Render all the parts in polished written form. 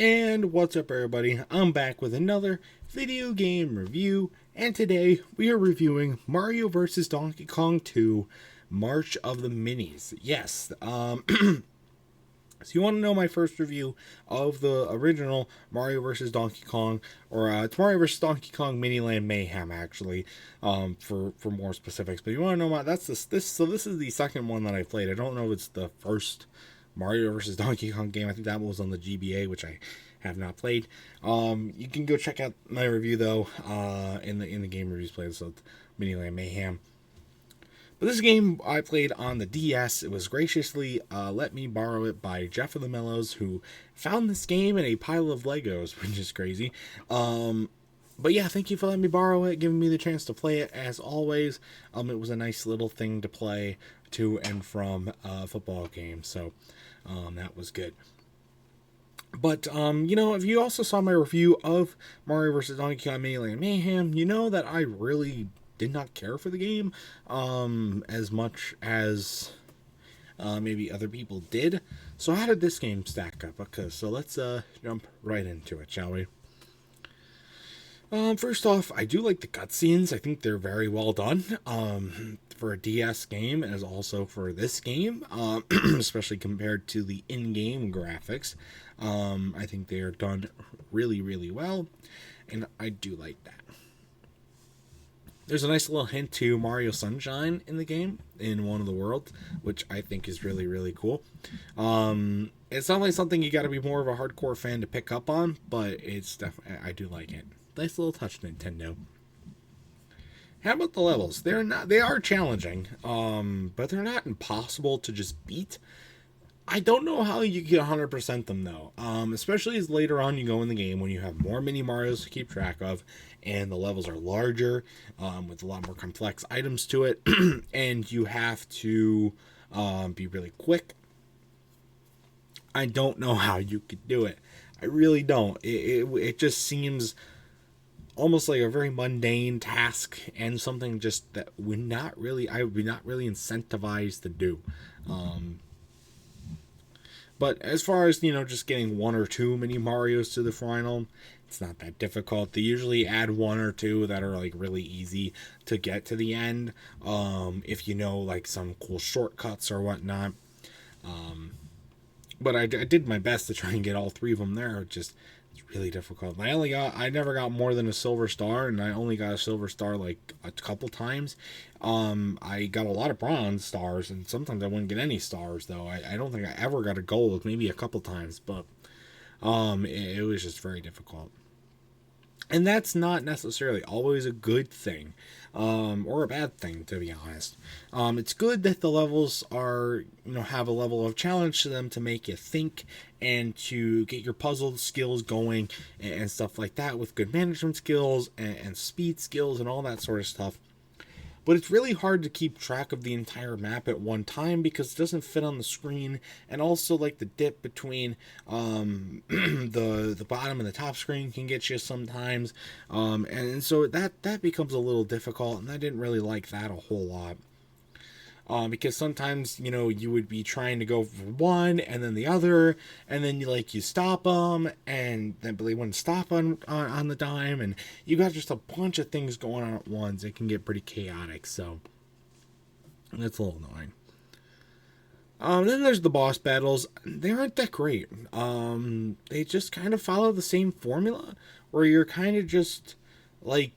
And what's up, everybody? I'm back with another video game review, and today we are reviewing Mario vs. Donkey Kong 2 March of the Minis. Yes, so you want to know my first review of the original Mario vs. Donkey Kong, or it's Mario vs. Donkey Kong Miniland Mayhem, actually, for more specifics. But you want to know my so this is the second one that I played. I don't know if it's the first Mario vs. Donkey Kong game. I think that was on the GBA, which I have not played. You can go check out my review though in the game reviews playlist, so Miniland Mayhem. But this game I played on the DS. It was graciously let me borrow it by Jeffofthemellows, who found this game in a pile of Legos, which is crazy. But yeah, thank you for letting me borrow it, giving me the chance to play it as always. It was a nice little thing to play to and from a football game, so that was good. But, if you also saw my review of Mario vs. Donkey Kong Miniland Mayhem, you know that I really did not care for the game as much as maybe other people did. So how did this game stack up? Okay, so let's jump right into it, shall we? First off, I do like the cutscenes. I think they're very well done for a DS game, as also for this game, especially compared to the in-game graphics. I think they are done really, really well, and I do like that. There's a nice little hint to Mario Sunshine in the game, in one of the worlds, which I think is really, really cool. It's not like something you got to be more of a hardcore fan to pick up on, but it's definitely, I do like it. Nice little touch, Nintendo. How about the levels? They are challenging, but they're not impossible to just beat. I don't know how you get 100% them though, especially as later on you go in the game when you have more mini Marios to keep track of, and the levels are larger, with a lot more complex items to it, and you have to be really quick. I don't know how you could do it. I really don't. It just seems almost like a very mundane task, and something just that I would not really incentivized to do. But as far as, just getting one or two mini Marios to the final, it's not that difficult. They usually add one or two that are like really easy to get to the end, if you know like some cool shortcuts or whatnot. But I did my best to try and get all three of them there. It's really difficult. I never got more than a silver star, and I only got a silver star like a couple times. I got a lot of bronze stars, and sometimes I wouldn't get any stars though. I don't think I ever got a gold, maybe a couple times, but it was just very difficult. And that's not necessarily always a good thing, or a bad thing, to be honest. It's good that the levels are, have a level of challenge to them to make you think and to get your puzzle skills going and stuff like that, with good management skills and speed skills and all that sort of stuff. But it's really hard to keep track of the entire map at one time because it doesn't fit on the screen, and also like the dip between the bottom and the top screen can get you sometimes, and so that becomes a little difficult, and I didn't really like that a whole lot. Because sometimes, you would be trying to go for one and then the other, and then you stop them, and then they wouldn't stop on the dime, and you got just a bunch of things going on at once. It can get pretty chaotic, so that's a little annoying. Then there's the boss battles. They aren't that great. They just kind of follow the same formula, where you're kind of just like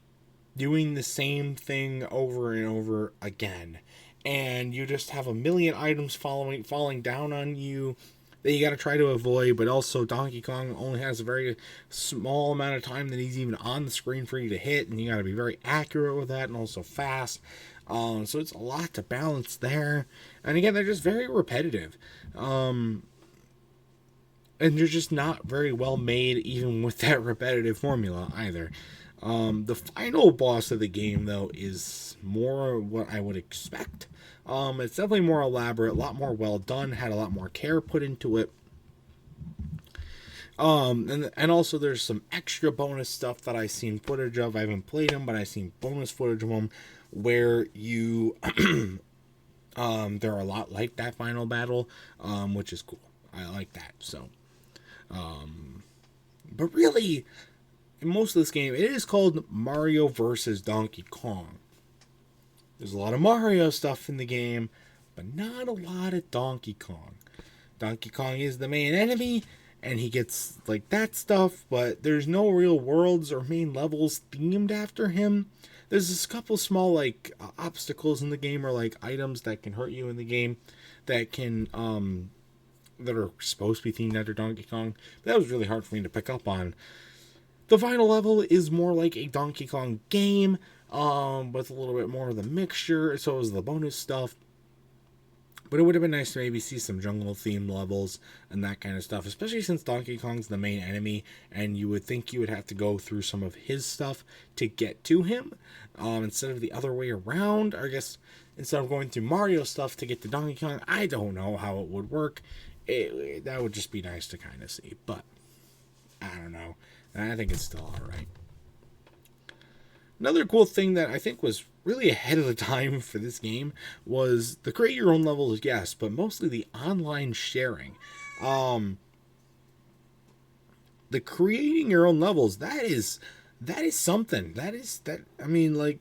doing the same thing over and over again. And you just have a million items falling down on you that you got to try to avoid. But also, Donkey Kong only has a very small amount of time that he's even on the screen for you to hit, and you got to be very accurate with that, and also fast. So it's a lot to balance there. And again, they're just very repetitive, and they're just not very well made, even with that repetitive formula either. The final boss of the game, though, is more what I would expect. It's definitely more elaborate, a lot more well done, had a lot more care put into it. And also there's some extra bonus stuff that I've seen footage of. I haven't played them, but I've seen bonus footage of them where you, they're a lot like that final battle, which is cool. I like that, so, But really, in most of this game, it is called Mario versus Donkey Kong. There's a lot of Mario stuff in the game, but not a lot of Donkey Kong. Donkey Kong is the main enemy, and he gets like that stuff, but there's no real worlds or main levels themed after him. There's just a couple small like obstacles in the game, or like items that can hurt you in the game that can that are supposed to be themed after Donkey Kong. But that was really hard for me to pick up on. The final level is more like a Donkey Kong game, with a little bit more of the mixture, so is the bonus stuff. But it would have been nice to maybe see some jungle-themed levels and that kind of stuff, especially since Donkey Kong's the main enemy, and you would think you would have to go through some of his stuff to get to him, instead of the other way around. Or I guess instead of going through Mario stuff to get to Donkey Kong. I don't know how it would work. That would just be nice to kind of see, but I don't know. I think it's still alright. Another cool thing that I think was really ahead of the time for this game was the create your own levels, yes, but mostly the online sharing. The creating your own levels, that is something. I mean, like,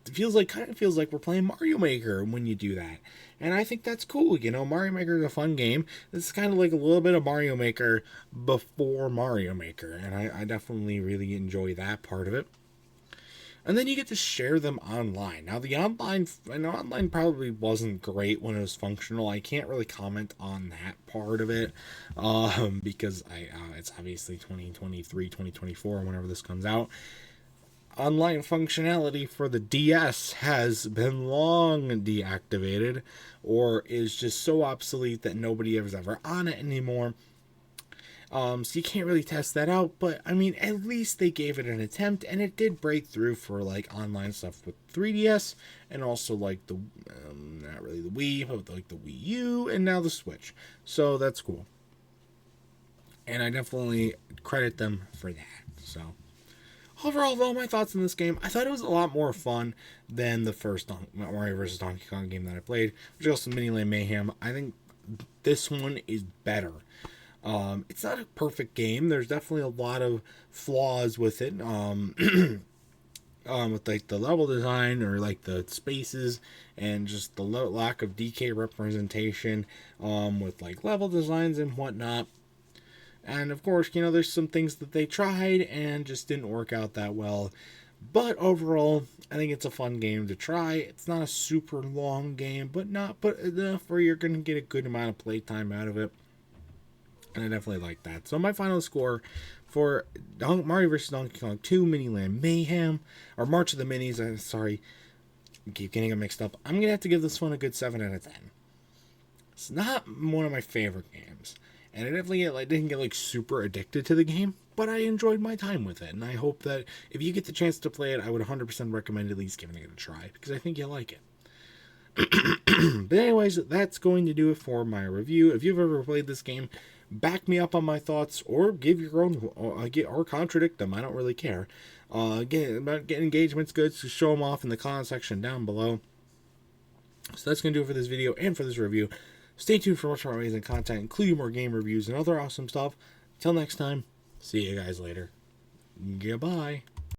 it kind of feels like we're playing Mario Maker when you do that. And I think that's cool. You know, Mario Maker is a fun game. This is kind of like a little bit of Mario Maker before Mario Maker. And I definitely really enjoy that part of it. And then you get to share them online. Now, the online probably wasn't great when it was functional. I can't really comment on that part of it, because it's obviously 2023, 2024, whenever this comes out. Online functionality for the DS has been long deactivated, or is just so obsolete that nobody is ever on it anymore. So you can't really test that out, but I mean, at least they gave it an attempt, and it did break through for like online stuff with 3DS, and also like the, not really the Wii, but like the Wii U, and now the Switch. So that's cool. And I definitely credit them for that. So overall, though, my thoughts on this game, I thought it was a lot more fun than the first Mario vs. Donkey Kong game that I played, which was also Miniland Mayhem. I think this one is better. It's not a perfect game. There's definitely a lot of flaws with it. With like the level design, or like the spaces, and just the lack of DK representation, with like level designs and whatnot. And of course, you know, there's some things that they tried and just didn't work out that well. But overall, I think it's a fun game to try. It's not a super long game, but enough where you're going to get a good amount of playtime out of it. And I definitely like that. So my final score for Mario vs. Donkey Kong 2 Miniland Mayhem, or March of the Minis, sorry, I keep getting them mixed up. I'm going to have to give this one a good 7 out of 10. It's not one of my favorite games. And I definitely didn't get like super addicted to the game, but I enjoyed my time with it. And I hope that if you get the chance to play it, I would 100% recommend at least giving it a try, because I think you'll like it. But anyways, that's going to do it for my review. If you've ever played this game, back me up on my thoughts, or give your own, or contradict them. I don't really care. Getting engagements good, so show them off in the comment section down below. So that's going to do it for this video and for this review. Stay tuned for much more amazing content, including more game reviews and other awesome stuff. Until next time, see you guys later. Goodbye.